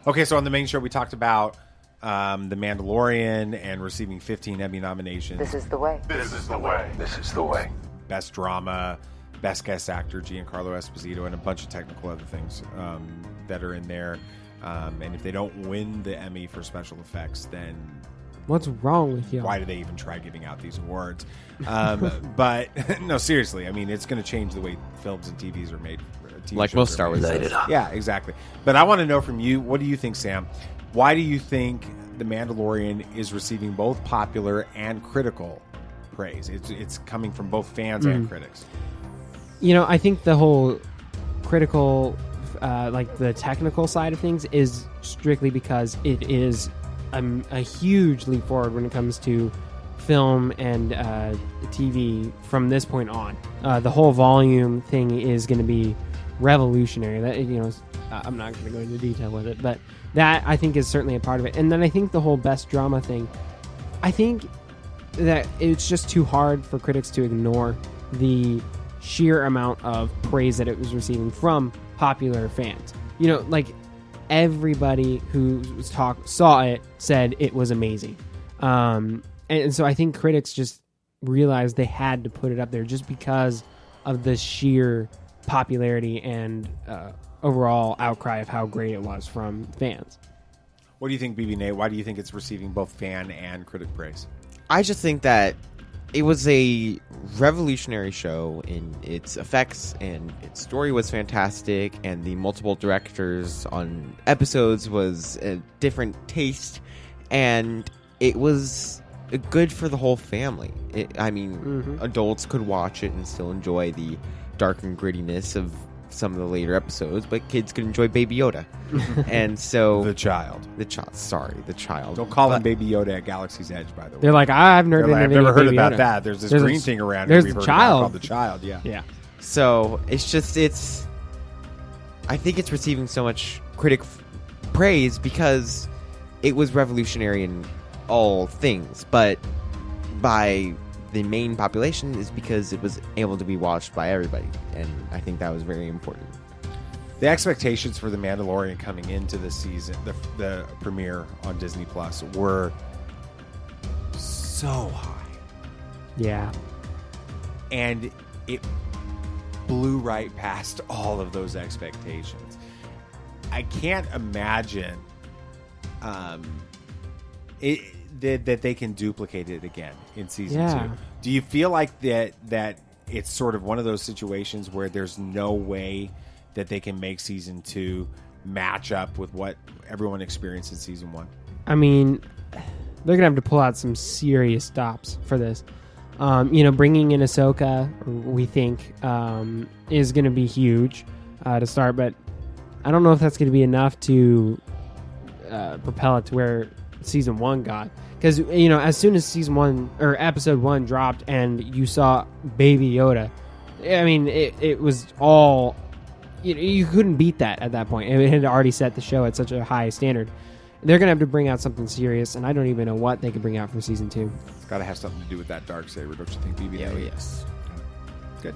Okay, so on the main show, we talked about The Mandalorian and receiving 15 Emmy nominations. This is the way. This is the way. This is the way. Best drama, best guest actor, Giancarlo Esposito, and a bunch of technical other things that are in there. And if they don't win the Emmy for special effects, then what's wrong with you? Why do they even try giving out these awards? But no, seriously, I mean, it's going to change the way films and TVs are made. TV like most Star Wars. Yeah, exactly. But I want to know from you, what do you think, Sam? Why do you think The Mandalorian is receiving both popular and critical praise? It's coming from both fans and critics. You know, I think the whole critical, like the technical side of things, is strictly because it is a huge leap forward when it comes to film and TV from this point on. The whole volume thing is going to be revolutionary. That, you know, I'm not going to go into detail with it, but that I think is certainly a part of it. And then I think the whole best drama thing, I think that it's just too hard for critics to ignore the sheer amount of praise that it was receiving from popular fans. You know, like everybody who saw it said it was amazing. And so I think critics just realized they had to put it up there just because of the sheer popularity and overall outcry of how great it was from fans. What do you think, BB Nate? Why do you think it's receiving both fan and critic praise? I just think that it was a revolutionary show in its effects, and its story was fantastic, and the multiple directors on episodes was a different taste, and it was good for the whole family. Adults could watch it and still enjoy the dark and grittiness of some of the later episodes, but kids could enjoy Baby Yoda. And so the child. Don't call him Baby Yoda at Galaxy's Edge, by the way. They're like, I've never heard about that. There's this green thing around here we've heard about called the child. Yeah. So I think it's receiving so much critic praise because it was revolutionary in all things, but by the main population is because it was able to be watched by everybody, and I think that was very important. The expectations for The Mandalorian coming into the season, the premiere on Disney Plus, were so high. Yeah. And it blew right past all of those expectations. I can't imagine that they can duplicate it again in season 2. Do you feel like that it's sort of one of those situations where there's no way that they can make season 2 match up with what everyone experienced in season 1? I mean, they're gonna have to pull out some serious stops for this. Bringing in Ahsoka, we think, is gonna be huge to start, but I don't know if that's gonna be enough to propel it to where season 1 got. Because, as soon as season 1 or episode 1 dropped and you saw Baby Yoda, I mean, it was all, you couldn't beat that at that point. It had already set the show at such a high standard. They're going to have to bring out something serious, and I don't even know what they could bring out for season 2. It's got to have something to do with that Darksaber, don't you think, BB? Yeah, yes. Good.